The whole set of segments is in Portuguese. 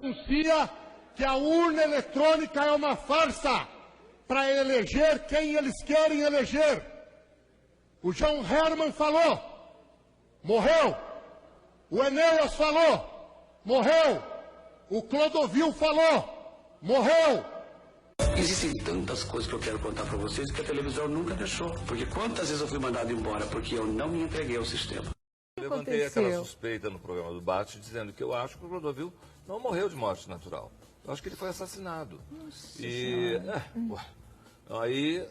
denuncia que a urna eletrônica é uma farsa para eleger quem eles querem eleger. O João Herman falou, morreu. O Enéas falou, morreu. O Clodovil falou, morreu. Existem tantas coisas que eu quero contar para vocês que a televisão nunca deixou. Porque quantas vezes eu fui mandado embora porque eu não me entreguei ao sistema. Eu levantei aquela suspeita no programa do Bate, dizendo que eu acho que o Clodovil não morreu de morte natural. Eu acho que ele foi assassinado. Nossa Aí...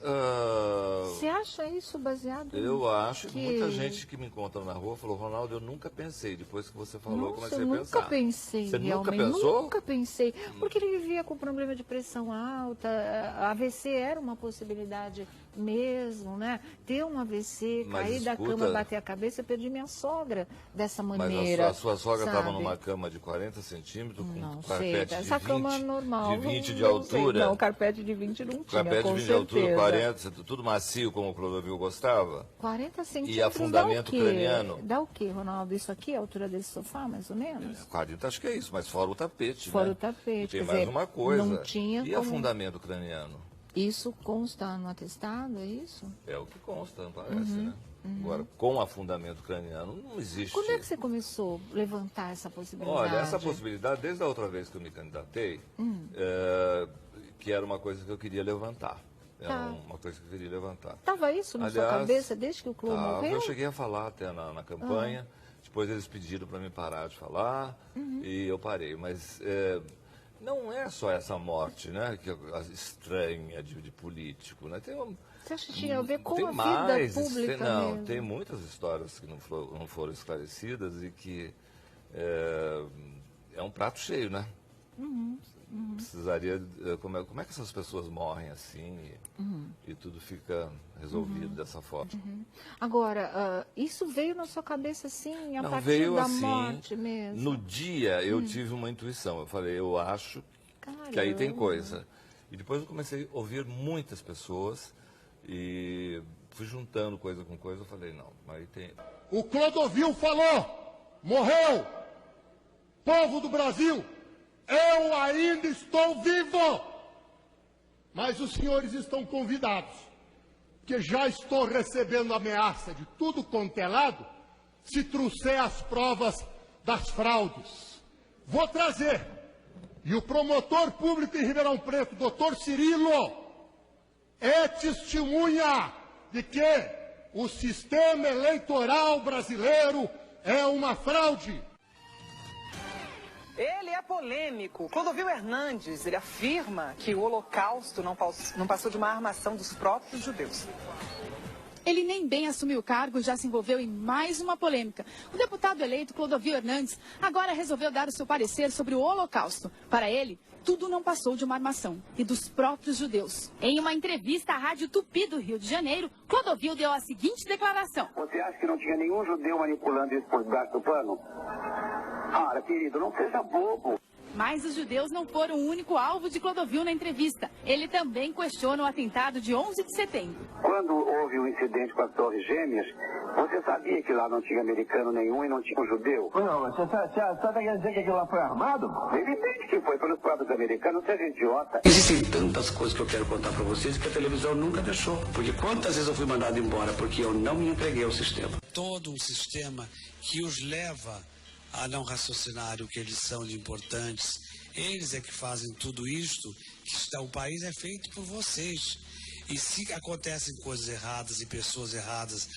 Você acha isso baseado? Eu acho que muita gente que me encontra na rua falou, Ronaldo, eu nunca pensei. Depois que você falou, comecei a pensar. Eu nunca pensei, Você realmente. nunca pensou? Nunca pensei. Porque ele vivia com problema de pressão alta, AVC era uma possibilidade mesmo, né? Ter um AVC, cair da cama, bater a cabeça, eu perdi minha sogra dessa maneira. Mas a sua sogra estava numa cama de 40 centímetros, com não carpete sei, essa cama normal, de 20 de não altura. Sei, não, carpete de 20 não tinha, carpete de 20 de altura, 40, tudo macio, como o Clodovil gostava. 40 centímetros e afundamento craniano. Dá o quê, Ronaldo? Isso aqui é a altura desse sofá, mais ou menos? 40, acho que é isso, mas fora o tapete, fora né? o tapete. E tem mais uma coisa. Não tinha e afundamento craniano? Isso consta no atestado, é isso? É o que consta, parece, né? Agora, com afundamento craniano, não existe... Quando é que você começou a levantar essa possibilidade? Olha, essa possibilidade, desde a outra vez que eu me candidatei, que era uma coisa que eu queria levantar. Era uma coisa que eu queria levantar. Estava isso na sua cabeça desde que o Clô morreu? Eu cheguei a falar até na campanha, depois eles pediram para mim parar de falar, e eu parei. Mas não é só essa morte, né, que estranha de político, né? Você acha que tinha a ver com a mais, vida pública mesmo? Tem muitas histórias que não foram esclarecidas e que é um prato cheio, né? Precisaria... Como é que essas pessoas morrem assim e tudo fica resolvido dessa forma? Agora, isso veio na sua cabeça assim, a partir veio da assim, morte mesmo? No dia eu tive uma intuição. Eu falei, eu acho que aí tem coisa. E depois eu comecei a ouvir muitas pessoas e fui juntando coisa com coisa. Eu falei, não, aí tem... O Clodovil falou, morreu. Povo do Brasil, eu ainda estou vivo. Mas os senhores estão convidados, porque já estou recebendo ameaça de tudo quanto é lado, se trouxer as provas das fraudes. Vou trazer. E o promotor público em Ribeirão Preto, doutor Cirilo, é testemunha de que o sistema eleitoral brasileiro é uma fraude. Ele é polêmico. Clodovil Hernandes, ele afirma que o Holocausto não passou de uma armação dos próprios judeus. Ele nem bem assumiu o cargo e já se envolveu em mais uma polêmica. O deputado eleito Clodovil Hernandes agora resolveu dar o seu parecer sobre o Holocausto. Para ele, tudo não passou de uma armação e dos próprios judeus. Em uma entrevista à Rádio Tupi do Rio de Janeiro, Clodovil deu a seguinte declaração. Você acha que não tinha nenhum judeu manipulando isso por debaixo do pano? Ora, querido, não seja bobo. Mas os judeus não foram o único alvo de Clodovil na entrevista. Ele também questiona o atentado de 11 de setembro. Quando houve o incidente com as Torres Gêmeas, você sabia que lá não tinha americano nenhum e não tinha um judeu? Não, mas você está querendo dizer que aquilo lá foi armado? Evidente que foi pelos próprios americanos, seja idiota. Existem tantas coisas que eu quero contar para vocês que a televisão nunca deixou. Porque quantas vezes eu fui mandado embora porque eu não me entreguei ao sistema. Todo um sistema que os leva a não raciocinar o que eles são de importantes. Eles é que fazem tudo isto, o país é feito por vocês. E se acontecem coisas erradas e pessoas erradas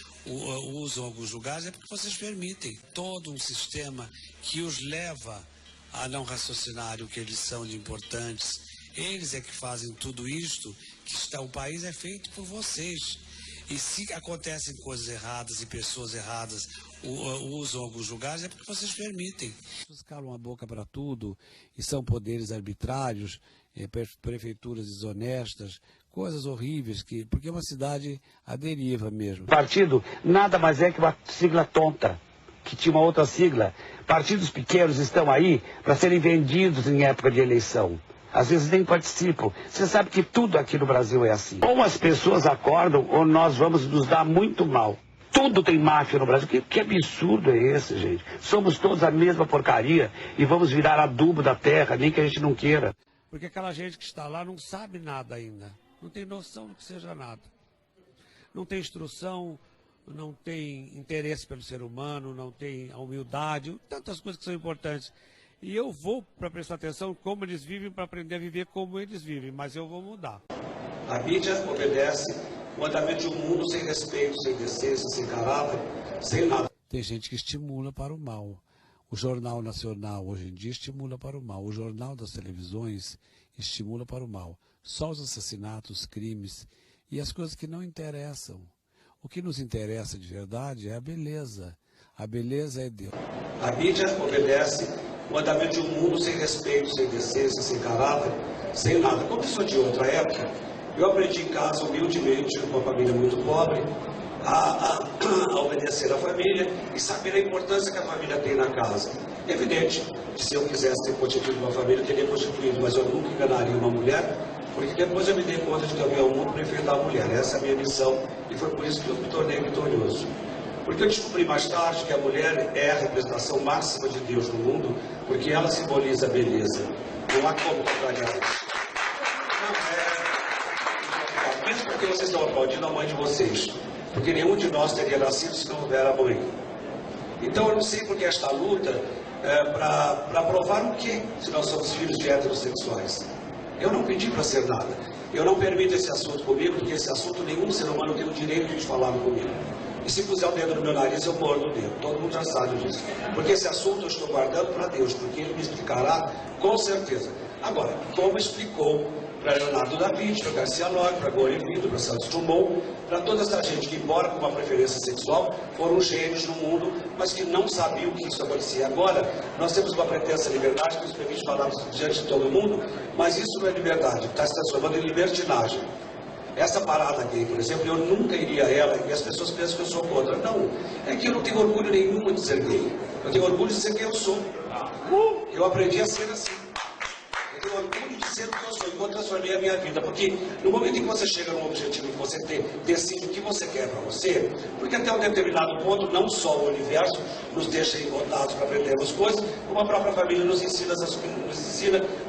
usam alguns lugares, é porque vocês permitem. Todo um sistema que os leva a não raciocinar o que eles são de importantes. Eles é que fazem tudo isto, o país é feito por vocês. E se acontecem coisas erradas e pessoas erradas usam alguns lugares, é porque vocês permitem. Vocês calam a boca para tudo e são poderes arbitrários, prefeituras desonestas, coisas horríveis, porque é uma cidade à deriva mesmo. Partido nada mais é que uma sigla tonta, que tinha uma outra sigla. Partidos pequenos estão aí para serem vendidos em época de eleição. Às vezes nem participam. Você sabe que tudo aqui no Brasil é assim. Ou as pessoas acordam ou nós vamos nos dar muito mal. Tudo tem máfia no Brasil. Que absurdo é esse, gente? Somos todos a mesma porcaria e vamos virar adubo da terra, nem que a gente não queira. Porque aquela gente que está lá não sabe nada ainda. Não tem noção do que seja nada. Não tem instrução, não tem interesse pelo ser humano, não tem a humildade, tantas coisas que são importantes. E eu vou para prestar atenção como eles vivem, para aprender a viver como eles vivem, mas eu vou mudar. A mídia obedece o andamento de um mundo sem respeito, sem decência, sem caráter, sem nada. Tem gente que estimula para o mal. O Jornal Nacional hoje em dia estimula para o mal. O Jornal das Televisões estimula para o mal. Só os assassinatos, os crimes e as coisas que não interessam. O que nos interessa de verdade é a beleza. A beleza é Deus. A mídia obedece o andamento de um mundo sem respeito, sem decência, sem caráter, sem nada. Como eu sou de outra época, eu aprendi em casa, humildemente, com uma família muito pobre, a obedecer à família e saber a importância que a família tem na casa. Evidente que se eu quisesse ter constituído uma família, eu teria constituído, mas eu nunca enganaria uma mulher, porque depois eu me dei conta de que eu vim ao mundo para enfrentar a mulher. Essa é a minha missão e foi por isso que eu me tornei vitorioso. Porque eu descobri mais tarde que a mulher é a representação máxima de Deus no mundo, porque ela simboliza a beleza. Não há como contrariar isso. Mesmo porque vocês estão aplaudindo a mãe de vocês. Porque nenhum de nós teria nascido se não houver a mãe. Então eu não sei porque esta luta para provar o quê, se nós somos filhos de heterossexuais. Eu não pedi para ser nada. Eu não permito esse assunto comigo, porque esse assunto nenhum ser humano tem o direito de falar comigo. E se puser o dedo no meu nariz, eu mordo o dedo. Todo mundo já sabe disso. Porque esse assunto eu estou guardando para Deus, porque Ele me explicará com certeza. Agora, como explicou para Leonardo da Vinci, para Garcia Lorca, para Gore-Vidro, para Santos Dumont, para toda essa gente que, embora com uma preferência sexual, foram gênios no mundo, mas que não sabiam que isso acontecia. Agora, nós temos uma pretensa liberdade que nos permite falar diante de todo mundo, mas isso não é liberdade, está se transformando em libertinagem. Essa parada gay, por exemplo, eu nunca iria a ela e as pessoas pensam que eu sou contra. Não, é que eu não tenho orgulho nenhum de ser gay. Eu tenho orgulho de ser quem eu sou. Eu aprendi a ser assim. Eu tenho orgulho de ser o que eu sou, enquanto transformei a minha vida. Porque no momento em que você chega num objetivo que você decide o que você quer para você, porque até um determinado ponto, não só o universo nos deixa enrodados para aprendermos coisas, como a própria família nos ensina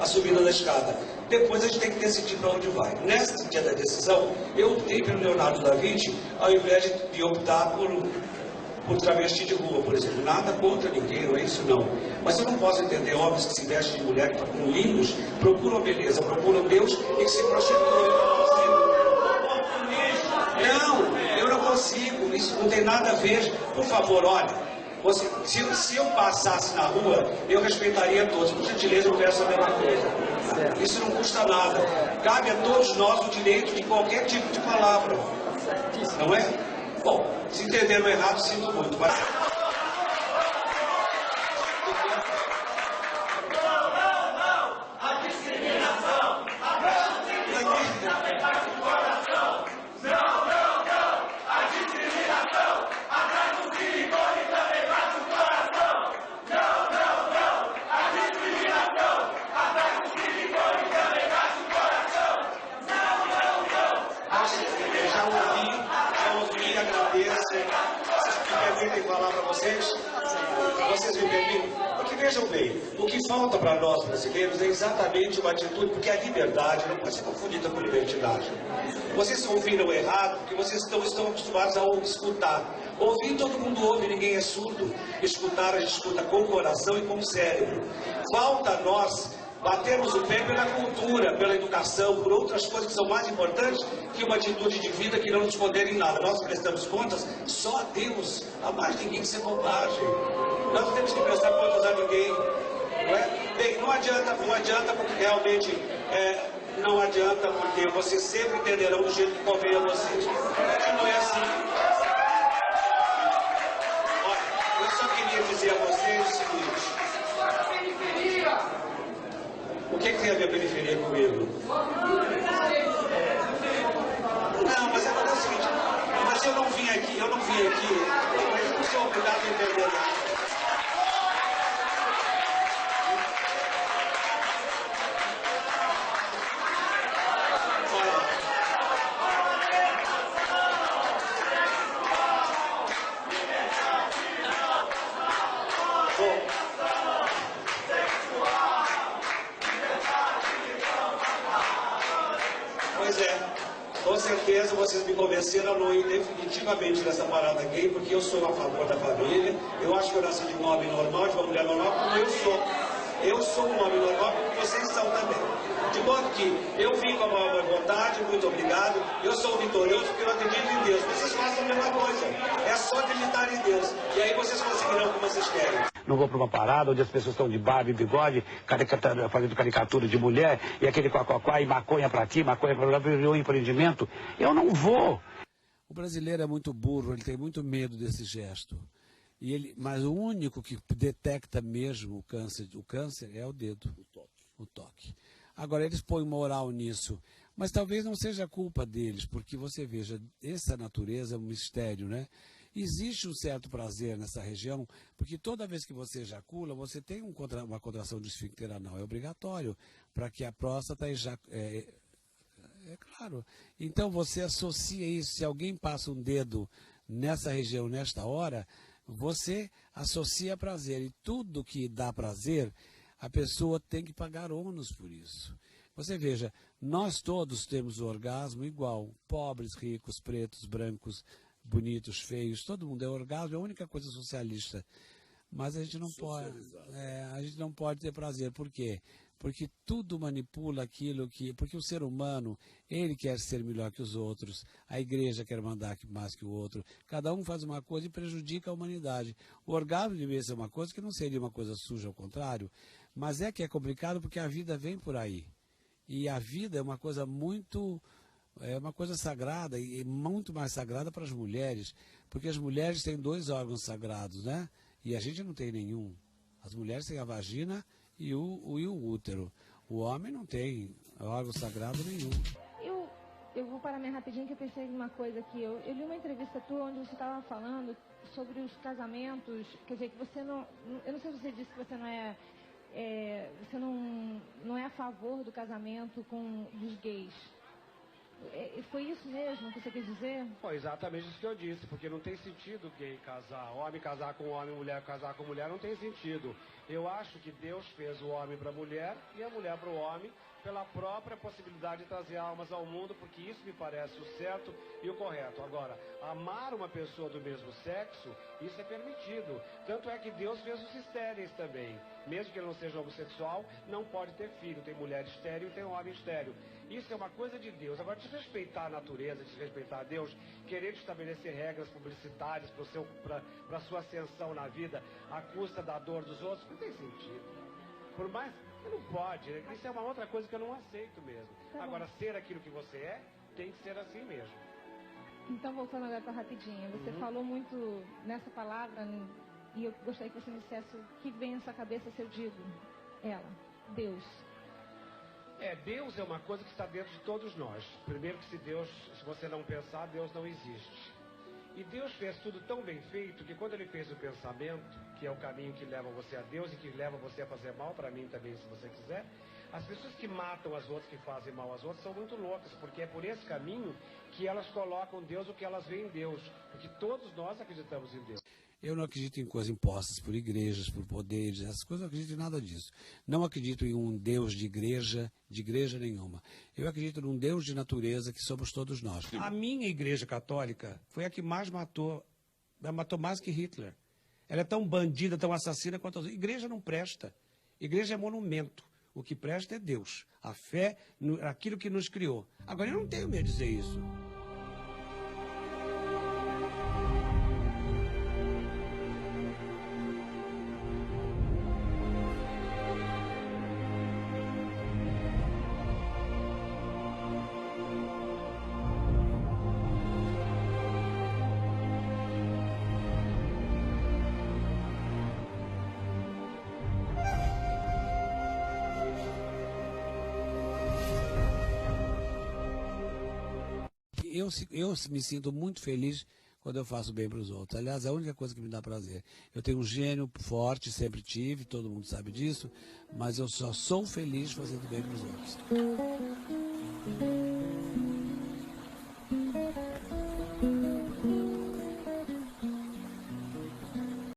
a subida da escada. Depois a gente tem que decidir para onde vai. Nesse dia da decisão, eu optei pelo Leonardo da Vinci, ao invés de optar por travesti de rua, por exemplo. Nada contra ninguém, não é isso não. Mas eu não posso entender homens que se vestem de mulher, que estão lindos, procuram beleza, procuram Deus e que se prostituem. Não, eu não consigo. Isso não tem nada a ver. Por favor, olha. Se eu passasse na rua, eu respeitaria todos. Por gentileza, eu peço a mesma coisa. Isso não custa nada. Cabe a todos nós o direito de qualquer tipo de palavra. Não é? Bom, se entenderam errado, sinto muito. Mas... Vocês me permitem? Porque vejam bem, o que falta para nós brasileiros é exatamente uma atitude, porque a liberdade não pode ser confundida com libertinagem. Vocês ouviram errado porque vocês estão acostumados a escutar. Ouvir, todo mundo ouve, ninguém é surdo. Escutar, a gente escuta com o coração e com o cérebro. Falta a nós batermos o pé pela cultura, pela educação, por outras coisas que são mais importantes que uma atitude de vida que não nos condena em nada. Nós prestamos contas só a Deus, a mais ninguém, que isso é bobagem. Nós não temos que prestar contas a ninguém. Não é? Bem, não adianta porque realmente não adianta, porque vocês sempre entenderão do jeito que convém a vocês. Não é assim. Olha, eu só queria dizer a vocês o seguinte. O que tem a ver a periferia comigo? Não, mas é o seguinte, mas eu não vim aqui, eu não sou obrigado a entender nada. Pois é, com certeza vocês me convenceram a não ir definitivamente nessa parada gay, porque eu sou a favor da família, eu acho que eu nasci de um homem normal, de uma mulher normal, como eu sou. Eu sou um homem normal, como vocês são também. De modo que eu vim com a maior vontade, muito obrigado, eu sou vitorioso porque eu acredito em Deus. Vocês façam a mesma coisa, é só acreditar em Deus, e aí vocês conseguirão o que vocês querem. Não vou para uma parada onde as pessoas estão de barba e bigode, fazendo caricatura de mulher, e aquele quá, e maconha para aqui, maconha para lá, virou um empreendimento. Eu não vou. O brasileiro é muito burro, ele tem muito medo desse gesto. Mas o único que detecta mesmo o câncer é o dedo, o toque. Agora, eles põem moral nisso, mas talvez não seja culpa deles, porque você veja, essa natureza é um mistério, né? Existe um certo prazer nessa região, porque toda vez que você ejacula, você tem uma contração do esfíncter anal, é obrigatório, para que a próstata é claro. Então você associa isso, se alguém passa um dedo nessa região, nesta hora, você associa prazer, e tudo que dá prazer, a pessoa tem que pagar ônus por isso. Você veja, nós todos temos o orgasmo igual, pobres, ricos, pretos, brancos, bonitos, feios, todo mundo é orgasmo, é a única coisa socialista. Mas a gente não pode ter prazer. Por quê? Porque tudo manipula aquilo que... Porque o ser humano, ele quer ser melhor que os outros, a igreja quer mandar mais que o outro, cada um faz uma coisa e prejudica a humanidade. O orgasmo devia ser uma coisa que não seria uma coisa suja, ao contrário, mas é que é complicado porque a vida vem por aí. E a vida é uma coisa uma coisa sagrada, e muito mais sagrada para as mulheres, porque as mulheres têm 2 órgãos sagrados, né? E a gente não tem nenhum. As mulheres têm a vagina e o útero. O homem não tem órgão sagrado nenhum. Eu vou parar minha rapidinho, que eu pensei em uma coisa aqui. Eu li uma entrevista tua onde você estava falando sobre os casamentos, quer dizer, que você não... Eu não sei se você disse que você não é a favor do casamento dos gays. Foi isso mesmo que você quis dizer? Foi exatamente isso que eu disse, porque não tem sentido gay casar, homem casar com homem, mulher casar com mulher, não tem sentido. Eu acho que Deus fez o homem para a mulher e a mulher para o homem, pela própria possibilidade de trazer almas ao mundo, porque isso me parece o certo e o correto. Agora, amar uma pessoa do mesmo sexo, isso é permitido. Tanto é que Deus fez os estéreis também. Mesmo que ele não seja homossexual, não pode ter filho. Tem mulher estéril e tem homem estéril. Isso é uma coisa de Deus. Agora, desrespeitar a natureza, desrespeitar a Deus, querer estabelecer regras publicitárias para a sua ascensão na vida, à custa da dor dos outros, não tem sentido. Por mais... Não pode, isso é uma outra coisa que eu não aceito mesmo. Agora, ser aquilo que você é, tem que ser assim mesmo. Então, voltando agora para rapidinho, você falou muito nessa palavra, e eu gostaria que você me dissesse o que vem na sua cabeça se eu digo ela, Deus. Deus é uma coisa que está dentro de todos nós. Primeiro que se você não pensar, Deus não existe. E Deus fez tudo tão bem feito que quando ele fez o pensamento, que é o caminho que leva você a Deus e que leva você a fazer mal, para mim também, se você quiser, as pessoas que matam as outras, que fazem mal às outras, são muito loucas, porque é por esse caminho que elas colocam Deus o que elas veem em Deus, porque todos nós acreditamos em Deus. Eu não acredito em coisas impostas por igrejas, por poderes, essas coisas, eu não acredito em nada disso. Não acredito em um Deus de igreja nenhuma. Eu acredito num Deus de natureza que somos todos nós. A minha igreja católica foi a que mais matou mais que Hitler. Ela é tão bandida, tão assassina quanto as outras. Igreja não presta. Igreja é monumento. O que presta é Deus. A fé, aquilo que nos criou. Agora, eu não tenho medo de dizer isso. Eu me sinto muito feliz quando eu faço bem para os outros. Aliás, é a única coisa que me dá prazer. Eu tenho um gênio forte, sempre tive, todo mundo sabe disso, mas eu só sou feliz fazendo bem para os outros.